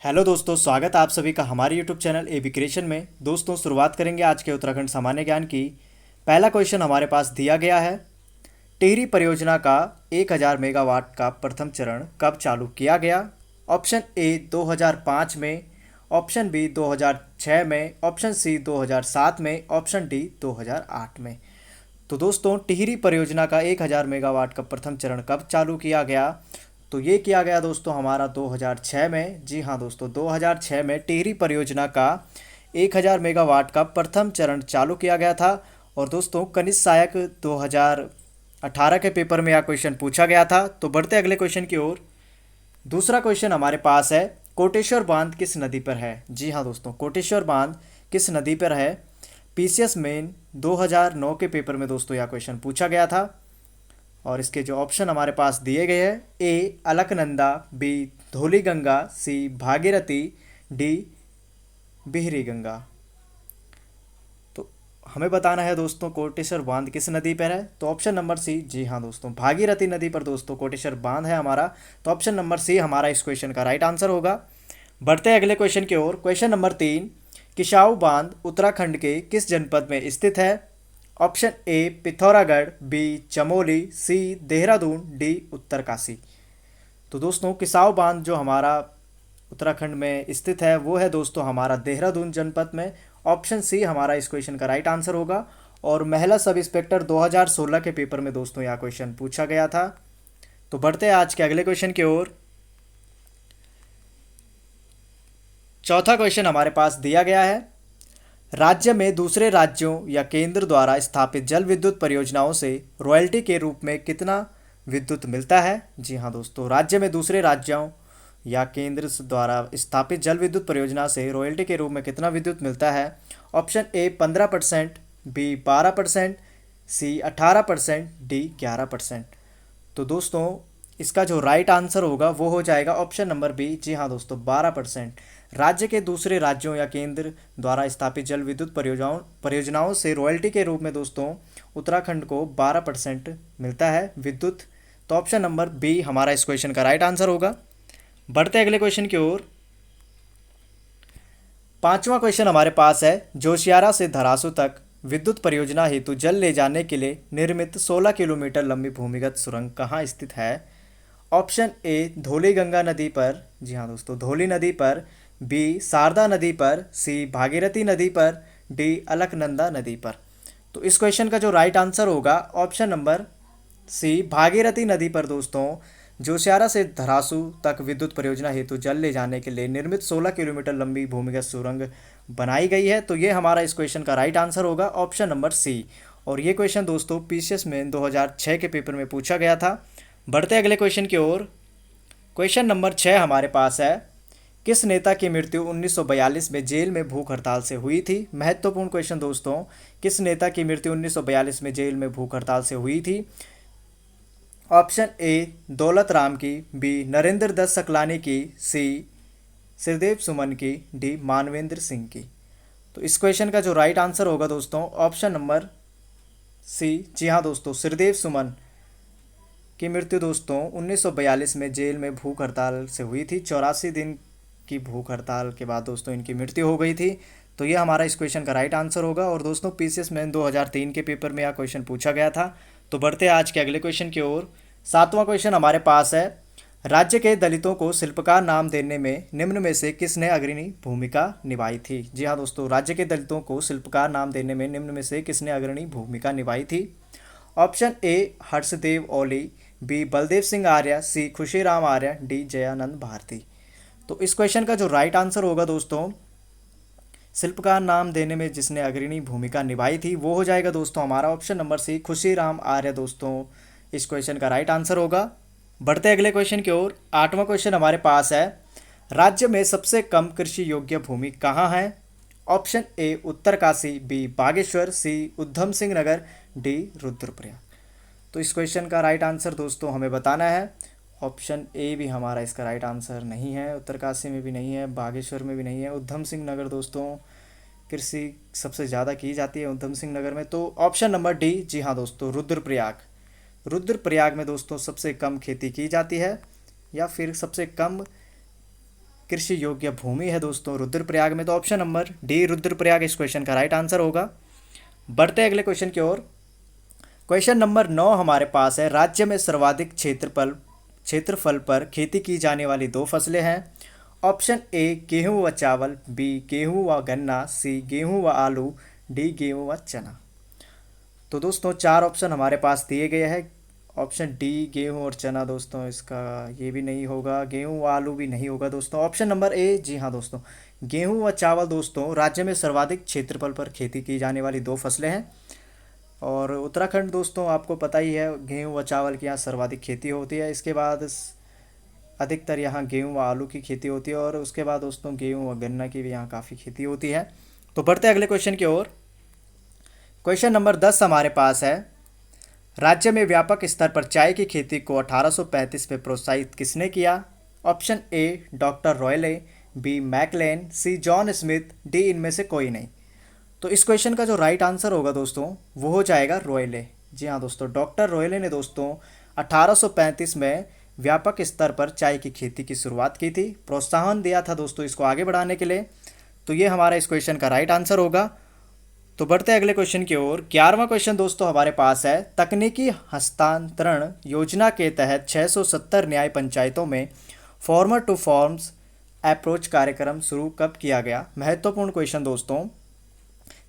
Hello दोस्तों, स्वागत है आप सभी का हमारे YouTube channel A B creation में। दोस्तों, शुरुआत करेंगे आज के उत्तराखंड सामान्य ज्ञान की। पहला क्वेश्चन हमारे पास दिया गया है। टिहरी परियोजना का 1000 मेगावाट का प्रथम चरण कब चालू किया गया? ऑप्शन ए 2005 में, ऑप्शन बी 2006 में, ऑप्शन सी 2007 में, ऑप्शन डी 2008 में। तो दोस्तों, टिहरी परियोजना का 1000 मेगावाट का प्रथम चरण कब चालू किया गया? तो ये किया गया दोस्तों हमारा 2006 में। जी हाँ दोस्तों, 2006 में टिहरी परियोजना का 1000 मेगावाट का प्रथम चरण चालू किया गया था। और दोस्तों, कनिष्क सहायक 2018 के पेपर में यह क्वेश्चन पूछा गया था। तो बढ़ते अगले क्वेश्चन की ओर। दूसरा क्वेश्चन हमारे पास है, कोटेश्वर बांध किस नदी पर है? जी हाँ दोस्तों, कोटेश्वर बांध किस नदी पर है? पीसीएस मेन 2009 के पेपर में दोस्तों यह क्वेश्चन पूछा गया था। और इसके जो ऑप्शन हमारे पास दिए गए हैं, ए अलकनंदा, बी धौली गंगा, सी भागीरथी, डी बिहरी गंगा। तो हमें बताना है दोस्तों कोटेश्वर बांध किस नदी पर है। तो ऑप्शन नंबर सी, जी हाँ दोस्तों, भागीरथी नदी पर दोस्तों कोटेश्वर बांध है हमारा। तो ऑप्शन नंबर सी हमारा इस क्वेश्चन का राइट आंसर होगा। बढ़ते हैं अगले क्वेश्चन की ओर। क्वेश्चन नंबर 3, किसाऊ बांध उत्तराखंड के किस जनपद में स्थित है? Option A Pithoragarh, B Chamoli, C Dehradun, D Uttarkashi. तो दोस्तों, किसाऊ बांध जो हमारा उत्तराखंड में स्थित है वो है दोस्तों हमारा देहरादून जनपद में। ऑप्शन सी हमारा इस क्वेश्चन का राइट आंसर होगा। और महिला सब इंस्पेक्टर 2016 के पेपर में दोस्तों यह क्वेश्चन पूछा गया था। तो बढ़ते हैं आज के अगले क्वेश्चन की ओर। चौथा क्वेश्चन हमारे पास दिया गया है, राज्य में दूसरे राज्यों या केंद्र द्वारा स्थापित जल विद्युत परियोजनाओं से रॉयल्टी के रूप में कितना विद्युत मिलता है? जी हाँ दोस्तों, राज्य में दूसरे राज्यों या केंद्र द्वारा स्थापित जल विद्युत परियोजना से रॉयल्टी के रूप में कितना विद्युत मिलता है? Option A 15%, B 12%, C 18%, D 11%। तो दोस्तों, इसका जो राइट आंसर होगा वो हो जाएगा ऑप्शन नंबर बी। जी हाँ दोस्तों, 12%। राज्य के दूसरे राज्यों या केंद्र द्वारा स्थापित जल विद्युत परियोजनाओं से रॉयल्टी के रूप में दोस्तों उत्तराखंड को 12% मिलता है विद्युत। तो ऑप्शन नंबर बी हमारा इस क्वेश्चन का राइट आंसर होगा। बढ़ते अगले क्वेश्चन की ओर। पांचवा क्वेश्चन हमारे पास है, जोशियारा से धरासू तक विद्युत परियोजना हेतु जल ले जाने के लिए निर्मित 16 किलोमीटर लंबी भूमिगत सुरंग कहाँ स्थित है? ऑप्शन ए धौली गंगा नदी पर, जी हाँ दोस्तों, धौली नदी पर, बी शारदा नदी पर, सी भागीरथी नदी पर, डी अलकनंदा नदी पर। तो इस क्वेश्चन का जो राइट आंसर होगा ऑप्शन नंबर सी भागीरथी नदी पर दोस्तों जोशियारा से धरासू तक विद्युत परियोजना हेतु जल ले जाने के लिए निर्मित 16 किलोमीटर लंबी भूमिगत सुरंग बनाई गई है। तो ये हमारा इस क्वेश्चन का राइट आंसर होगा ऑप्शन नंबर सी। और ये क्वेश्चन दोस्तों पीसीएस में 2006 के पेपर में पूछा गया था। बढ़ते अगले क्वेश्चन की ओर। क्वेश्चन नंबर 6 हमारे पास है, किस नेता की मृत्यु 1942 में जेल में भूख हड़ताल से हुई थी? महत्वपूर्ण क्वेश्चन दोस्तों, किस नेता की मृत्यु 1942 में जेल में भूख हड़ताल से हुई थी? ऑप्शन ए दौलत राम की, बी नरेंद्र दत्त सकलानी की, सी सिरदेव सुमन की, डी मानवेंद्र सिंह की। तो इस क्वेश्चन का जो राइट आंसर होगा दोस्तों ऑप्शन नंबर सी। जी हाँ दोस्तों, सिरदेव सुमन की मृत्यु दोस्तों 1942 में जेल में भूख हड़ताल से हुई थी। 84 दिन की भूख हड़ताल के बाद दोस्तों इनकी मृत्यु हो गई थी। तो ये हमारा इस क्वेश्चन का राइट आंसर होगा। और दोस्तों पीसीएस में 2003 के पेपर में यह क्वेश्चन पूछा गया था। तो बढ़ते हैं आज के अगले क्वेश्चन की ओर। सातवां क्वेश्चन हमारे पास है, राज्य के दलितों को शिल्पकार नाम देने में निम्न में से किसने अग्रणी भूमिका निभाई थी? जी हाँ दोस्तों, राज्य के दलितों को शिल्पकार नाम देने में निम्न में से किसने अग्रणी भूमिका निभाई थी? Option A Harshdev Oli, B Baldev Singh Arya, C Khushiram Arya, D Jayanand Bharati. तो इस क्वेश्चन का जो राइट आंसर होगा दोस्तों, शिल्पकार नाम देने में जिसने अग्रणी भूमिका निभाई थी वो हो जाएगा दोस्तों हमारा ऑप्शन नंबर सी खुशीराम आर्य दोस्तों इस क्वेश्चन का राइट आंसर होगा। बढ़ते अगले क्वेश्चन की ओर। आठवां क्वेश्चन हमारे पास है, राज्य में सबसे कम कृषि योग्य भूमि कहाँ है? Option A Uttarkashi, B Bageshwar, C Udham Singh Nagar, D Rudraprayag. तो इस क्वेश्चन का राइट आंसर दोस्तों हमें बताना है। ऑप्शन ए भी हमारा इसका राइट आंसर नहीं है, उत्तरकाशी में भी नहीं है, बागेश्वर में भी नहीं है। उधम सिंह नगर दोस्तों कृषि सबसे ज़्यादा की जाती है उधम सिंह नगर में। तो ऑप्शन नंबर डी, जी हाँ दोस्तों, रुद्रप्रयाग। रुद्रप्रयाग में दोस्तों सबसे कम खेती की जाती है या फिर सबसे कम कृषि योग्य भूमि है दोस्तों रुद्रप्रयाग में? तो ऑप्शन नंबर डी रुद्रप्रयाग इस क्वेश्चन का राइट आंसर होगा। बढ़ते अगले क्वेश्चन की ओर। क्वेश्चन नंबर 9 हमारे पास है, राज्य में सर्वाधिक क्षेत्रफल पर खेती की जाने वाली दो फसलें हैं। ऑप्शन ए गेहूं व चावल, बी गेहूं व गन्ना, सी गेहूं व आलू, डी गेहूं व चना। तो दोस्तों चार ऑप्शन हमारे पास दिए गए हैं। ऑप्शन डी गेहूं और चना दोस्तों इसका ये भी नहीं होगा, गेहूं व आलू भी नहीं होगा दोस्तों। ऑप्शन नंबर ए, जी हाँ दोस्तों, गेहूं व चावल दोस्तों राज्य में सर्वाधिक क्षेत्रफल पर खेती की जाने वाली दो फसलें हैं। और उत्तराखंड दोस्तों आपको पता ही है गेहूं व चावल की यहाँ सर्वाधिक खेती होती है। इसके बाद अधिकतर यहाँ गेहूं व आलू की खेती होती है, और उसके बाद दोस्तों गेहूं व गन्ना की भी यहाँ काफ़ी खेती होती है। तो बढ़ते अगले क्वेश्चन की ओर। क्वेश्चन नंबर 10 हमारे पास है, राज्य में व्यापक स्तर पर चाय की खेती को 1835 में प्रोत्साहित किसने किया? Option A doctor Royle, B McLean, C John Smith, D इनमें से कोई नहीं। तो इस क्वेश्चन का जो राइट आंसर होगा दोस्तों वो हो जाएगा रॉयले। जी हाँ दोस्तों, डॉक्टर रॉयले ने दोस्तों 1835 में व्यापक स्तर पर चाय की खेती की शुरुआत की थी, प्रोत्साहन दिया था दोस्तों इसको आगे बढ़ाने के लिए। तो ये हमारा इस क्वेश्चन का राइट आंसर होगा। तो बढ़ते अगले क्वेश्चन की ओर। 11वां क्वेश्चन दोस्तों हमारे पास है, तकनीकी हस्तांतरण योजना के तहत 670 न्याय पंचायतों में फार्मर टू फार्म्स अप्रोच कार्यक्रम शुरू कब किया गया? महत्वपूर्ण क्वेश्चन दोस्तों।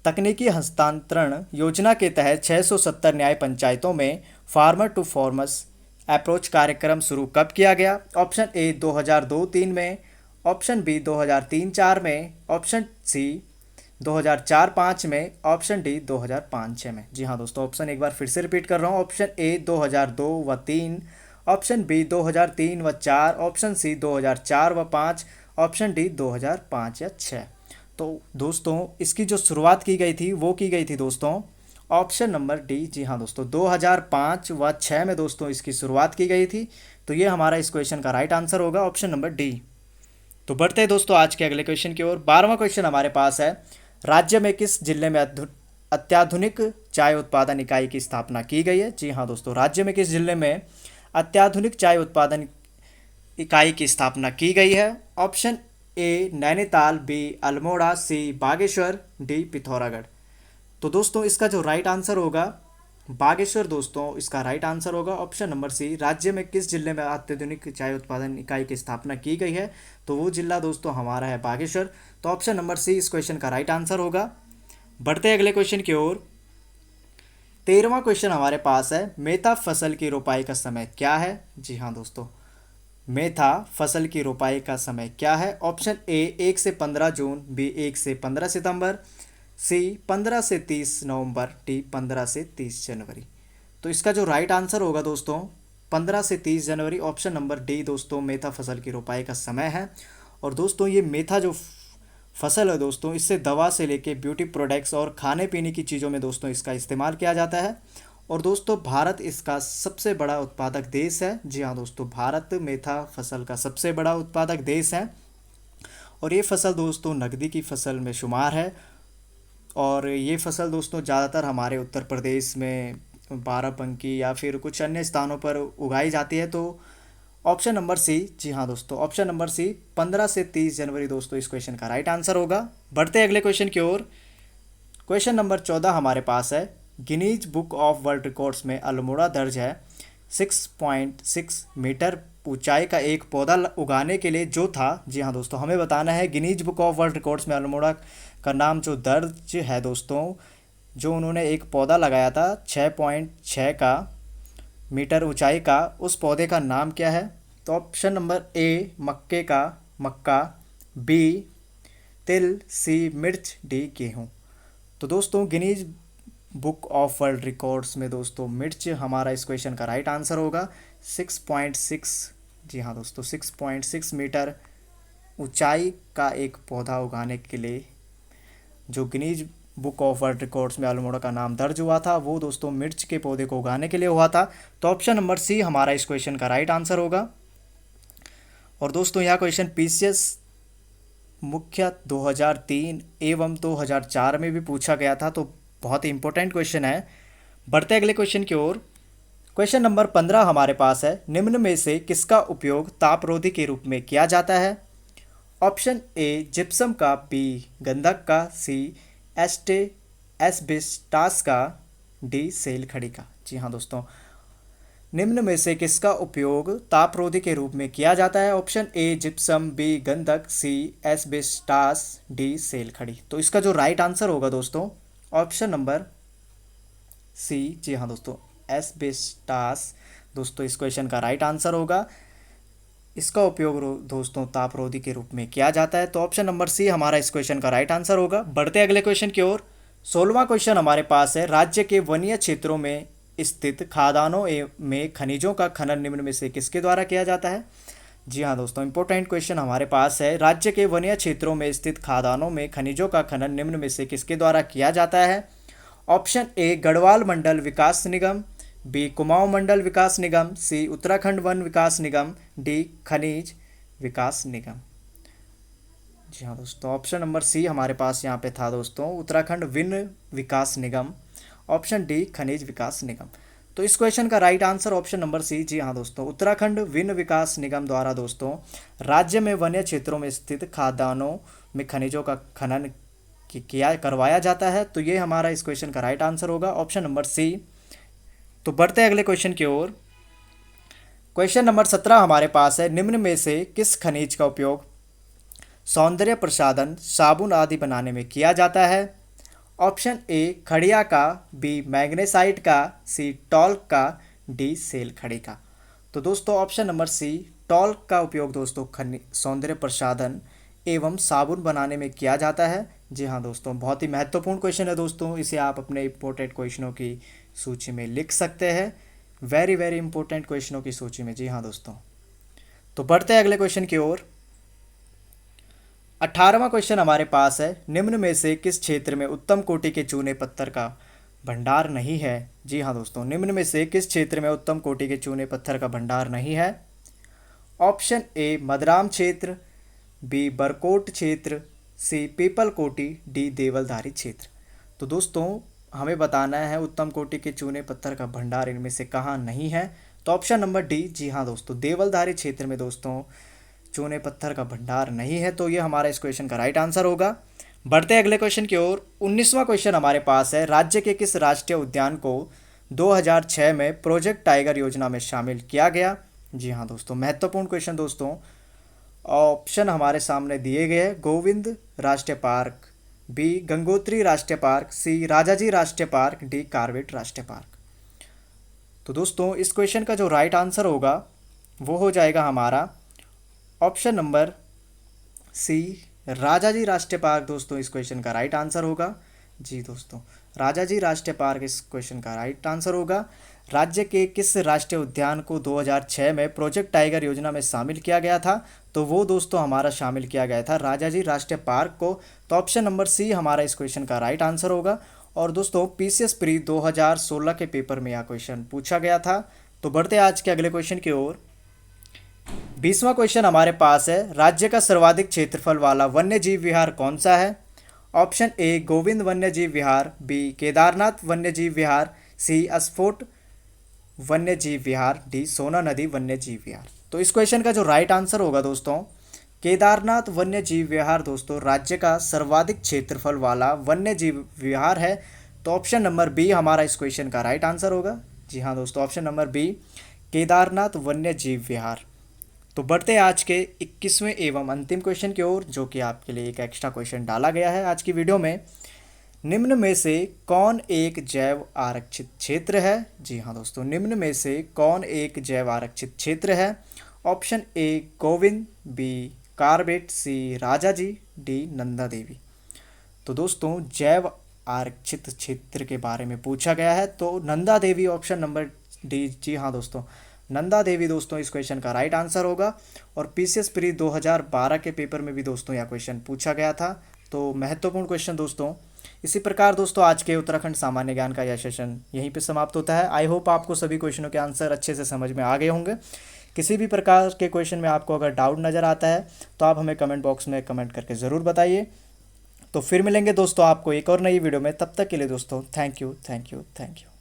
तकनीकी हस्तांतरण योजना के तहत 670 न्याय पंचायतों में फार्मर टू फार्मर्स अप्रोच कार्यक्रम शुरू कब किया गया? ऑप्शन ए 2002-3 में, ऑप्शन बी 2003-4 में, ऑप्शन सी 2004-5 में, ऑप्शन डी 2005-6 में। जी हाँ दोस्तों, ऑप्शन एक बार फिर से रिपीट कर रहा हूँ। ऑप्शन ए 2002 व 3, ऑप्शन बी 2003 व 4, ऑप्शन सी 2004 व 5, ऑप्शन डी 2005 या 6। तो दोस्तों इसकी जो शुरुआत की गई थी वो की गई थी दोस्तों ऑप्शन नंबर डी। जी हाँ दोस्तों, 2005 व 6 में दोस्तों इसकी शुरुआत की गई थी। तो ये हमारा इस क्वेश्चन का राइट आंसर होगा, ऑप्शन नंबर डी। तो बढ़ते हैं दोस्तों आज के अगले क्वेश्चन की ओर। 12वां क्वेश्चन हमारे पास है, राज्य में किस जिले में अत्याधुनिक चाय उत्पादन इकाई की स्थापना की गई है? जी हाँ दोस्तों, राज्य में किस जिले में अत्याधुनिक चाय उत्पादन इकाई की स्थापना की गई है? Option A Nainital, B Almora, C Bageshwar, D Pithoragarh. तो दोस्तों इसका जो राइट आंसर होगा बागेश्वर दोस्तों इसका राइट आंसर होगा, ऑप्शन नंबर सी। राज्य में किस जिले में अत्याधुनिक चाय उत्पादन इकाई की स्थापना की गई है? तो वो जिला दोस्तों हमारा है बागेश्वर। तो ऑप्शन नंबर सी इस क्वेश्चन का राइट आंसर होगा। बढ़ते अगले क्वेश्चन की ओर। 13वां क्वेश्चन हमारे पास है, मेथा फसल की रोपाई का समय क्या है? जी हाँ दोस्तों, मेथा फसल की रोपाई का समय क्या है? ऑप्शन ए 1 से 15 जून, बी 1 से 15 सितंबर, सी 15 से 30 नवंबर, डी 15 से 30 जनवरी। तो इसका जो राइट आंसर होगा दोस्तों 15 से 30 जनवरी, ऑप्शन नंबर डी दोस्तों मेथा फसल की रोपाई का समय है। और दोस्तों ये मेथा जो फसल है दोस्तों इससे दवा से लेके ब्यूटी प्रोडक्ट्स और खाने पीने की चीज़ों में दोस्तों इसका इस्तेमाल किया जाता है। और दोस्तों भारत इसका सबसे बड़ा उत्पादक देश है। जी हाँ दोस्तों, भारत मेथा फसल का सबसे बड़ा उत्पादक देश है। और ये फसल दोस्तों नकदी की फसल में शुमार है। और ये फसल दोस्तों ज़्यादातर हमारे उत्तर प्रदेश में बाराबंकी या फिर कुछ अन्य स्थानों पर उगाई जाती है। तो ऑप्शन नंबर सी, जी हाँ दोस्तों, ऑप्शन नंबर सी 15 से 30 जनवरी दोस्तों इस क्वेश्चन का राइट आंसर होगा। बढ़ते अगले क्वेश्चन की ओर। क्वेश्चन नंबर 14 हमारे पास है, Guinness book of world records में अल्मोड़ा दर्ज है। 6.6 मीटर ऊंचाई का एक पौधा उगाने के लिए जो था, जी हाँ दोस्तों हमें बताना है Guinness book of world records में अल्मोड़ा का नाम जो दर्ज है दोस्तों, जो उन्होंने एक पौधा लगाया था 6.6 का मीटर ऊंचाई का, उस पौधे का नाम क्या है? तो ऑप्शन नंबर ए मक्का, बी तिल, सी मिर्च, डी गेहूँ। तो दोस्तों Guinness book of world records में दोस्तों मिर्च हमारा इस क्वेश्चन का राइट आंसर होगा। 6.6, जी हाँ दोस्तों 6.6 मीटर ऊंचाई का एक पौधा उगाने के लिए जो Guinness book of world records में अल्मोड़ा का नाम दर्ज हुआ था वो दोस्तों मिर्च के पौधे को उगाने के लिए हुआ था। तो ऑप्शन नंबर सी हमारा इस क्वेश्चन का राइट आंसर होगा। और दोस्तों यह क्वेश्चन पीसीएस मुख्य 2003 एवं 2004 में भी पूछा गया था, तो बहुत ही इंपॉर्टेंट क्वेश्चन है। बढ़ते अगले क्वेश्चन की ओर। क्वेश्चन नंबर 15 हमारे पास है, निम्न में से किसका उपयोग तापरोधी के रूप में किया जाता है? ऑप्शन ए जिप्सम का, बी गंधक का, सी एस्बेस्टास का, डी सेल खड़ी का। जी हाँ दोस्तों, निम्न में से किसका उपयोग तापरोधी के रूप में किया जाता है? ऑप्शन ए जिप्सम, बी गंधक, सी एस्बेस्टास, डी सेल खड़ी। तो इसका जो राइट आंसर होगा दोस्तों, ऑप्शन नंबर सी। जी हाँ दोस्तों, एस्बेस्टास दोस्तों इस क्वेश्चन का राइट आंसर होगा। इसका उपयोग दोस्तों तापरोधी के रूप में किया जाता है। तो ऑप्शन नंबर सी हमारा इस क्वेश्चन का राइट आंसर होगा। बढ़ते अगले क्वेश्चन की ओर। 16वां क्वेश्चन हमारे पास है, राज्य के वनीय क्षेत्रों में स्थित खादानों में खनिजों का खनन निम्न में से किसके द्वारा किया जाता है? जी हाँ दोस्तों, इंपॉर्टेंट क्वेश्चन हमारे पास है, राज्य के वनीय क्षेत्रों में स्थित खादानों में खनिजों का खनन निम्न में से किसके द्वारा किया जाता है? Option A Garhwal Mandal Vikas Nigam, B Kumaon Mandal Vikas Nigam, C Uttarakhand one Vikas Nigam, D खनिज विकास निगम। जी हाँ दोस्तों, ऑप्शन नंबर सी हमारे पास यहाँ पे था दोस्तों, उत्तराखंड वन विकास निगम। ऑप्शन डी खनिज विकास निगम। तो इस क्वेश्चन का right answer option number C. जी हाँ दोस्तों, उत्तराखंड वन विकास निगम द्वारा दोस्तों राज्य में वन्य क्षेत्रों में स्थित खादानों में खनिजों का खनन किया करवाया जाता है। तो ये हमारा इस क्वेश्चन का राइट आंसर होगा, ऑप्शन नंबर सी। तो बढ़ते हैं अगले क्वेश्चन की ओर। क्वेश्चन नंबर 17 हमारे पास है, निम्न में से किस खनिज का उपयोग सौंदर्य प्रसाधन, साबुन आदि बनाने में किया जाता है? ऑप्शन ए खड़िया का, बी मैग्नेसाइट का, सी टॉल्क का, डी सेल खड़ी का। तो दोस्तों ऑप्शन नंबर सी टॉल्क का उपयोग दोस्तों सौंदर्य प्रसाधन एवं साबुन बनाने में किया जाता है। जी हाँ दोस्तों, बहुत ही महत्वपूर्ण क्वेश्चन है दोस्तों, इसे आप अपने इंपॉर्टेंट क्वेश्चनों की सूची में लिख सकते हैं, वेरी वेरी इंपॉर्टेंट क्वेश्चनों की सूची में। जी हाँ दोस्तों, तो बढ़ते हैं अगले क्वेश्चन की ओर। 18वां क्वेश्चन हमारे पास है, निम्न में से किस क्षेत्र में उत्तम कोटि के चूने पत्थर का भंडार नहीं है? जी हाँ दोस्तों, निम्न में से किस क्षेत्र में उत्तम कोटि के चूने पत्थर का भंडार नहीं है? ऑप्शन ए मदराम क्षेत्र, बी बरकोट क्षेत्र, सी पीपल कोटि, डी देवलधारी क्षेत्र। तो दोस्तों हमें बताना है उत्तम कोटि के चूने पत्थर का भंडार इनमें से कहाँ नहीं है। तो ऑप्शन नंबर डी। जी हाँ दोस्तों, देवलधारी क्षेत्र में दोस्तों चूने पत्थर का भंडार नहीं है। तो ये हमारा इस क्वेश्चन का राइट आंसर होगा। बढ़ते अगले क्वेश्चन की ओर। 19वां क्वेश्चन हमारे पास है, राज्य के किस राष्ट्रीय उद्यान को 2006 में प्रोजेक्ट टाइगर योजना में शामिल किया गया? जी हाँ दोस्तों, महत्वपूर्ण क्वेश्चन दोस्तों। ऑप्शन हमारे सामने दिए गए हैं, गोविंद राष्ट्रीय पार्क, बी गंगोत्री राष्ट्रीय पार्क, सी राजाजी राष्ट्रीय पार्क, डी कॉर्बेट राष्ट्रीय पार्क। तो दोस्तों इस क्वेश्चन का जो राइट आंसर होगा वो हो जाएगा हमारा ऑप्शन नंबर सी राजाजी राष्ट्रीय पार्क। दोस्तों इस क्वेश्चन का राइट आंसर होगा। जी दोस्तों, राजाजी राष्ट्रीय पार्क इस क्वेश्चन का राइट आंसर होगा। राज्य के किस राष्ट्रीय उद्यान को 2006 में प्रोजेक्ट टाइगर योजना में शामिल किया गया था? तो वो दोस्तों हमारा शामिल किया गया था राजाजी राष्ट्रीय पार्क को। तो ऑप्शन नंबर सी हमारा इस क्वेश्चन का राइट आंसर होगा। और दोस्तों पीसीएस प्री 2016 के पेपर में यह क्वेश्चन पूछा गया था। तो बढ़ते आज के अगले क्वेश्चन की ओर। 20वां क्वेश्चन हमारे पास है, राज्य का सर्वाधिक क्षेत्रफल वाला वन्य जीव विहार कौन सा है? ऑप्शन ए गोविंद वन्य जीव विहार, बी केदारनाथ वन्य जीव विहार, सी अस्फोट वन्य जीव विहार, डी सोना नदी वन्य जीव विहार। तो इस क्वेश्चन का जो राइट आंसर होगा दोस्तों, केदारनाथ वन्य जीव विहार दोस्तों राज्य का सर्वाधिक क्षेत्रफल वाला वन्य जीव विहार है। तो ऑप्शन नंबर बी हमारा इस क्वेश्चन का राइट आंसर होगा। जी हाँ दोस्तों, ऑप्शन नंबर बी केदारनाथ वन्य जीव विहार। तो बढ़ते आज के 21वें एवं अंतिम क्वेश्चन की ओर, जो कि आपके लिए एक एक्स्ट्रा क्वेश्चन डाला गया है आज की वीडियो में। निम्न में से कौन एक जैव आरक्षित क्षेत्र है? जी हाँ दोस्तों, निम्न में से कौन एक जैव आरक्षित क्षेत्र है? Option A Govind, B Corbett, C Rajaji, D Nanda Devi. तो दोस्तों जैव आरक्षित क्षेत्र के बारे में पूछा गया है, तो Nanda Devi option number D. जी हाँ दोस्तों, नंदा देवी दोस्तों इस क्वेश्चन का राइट आंसर होगा। और पीसीएस प्री 2012 के पेपर में भी दोस्तों यह क्वेश्चन पूछा गया था। तो महत्वपूर्ण क्वेश्चन दोस्तों। इसी प्रकार दोस्तों आज के उत्तराखंड सामान्य ज्ञान का यह सेशन यहीं पे समाप्त होता है। आई होप आपको सभी क्वेश्चनों के आंसर अच्छे से समझ में आ गए होंगे। किसी भी प्रकार के क्वेश्चन में आपको अगर डाउट नज़र आता है तो आप हमें कमेंट बॉक्स में कमेंट करके ज़रूर बताइए। तो फिर मिलेंगे दोस्तों आपको एक और नई वीडियो में। तब तक के लिए दोस्तों thank you, thank you, thank you.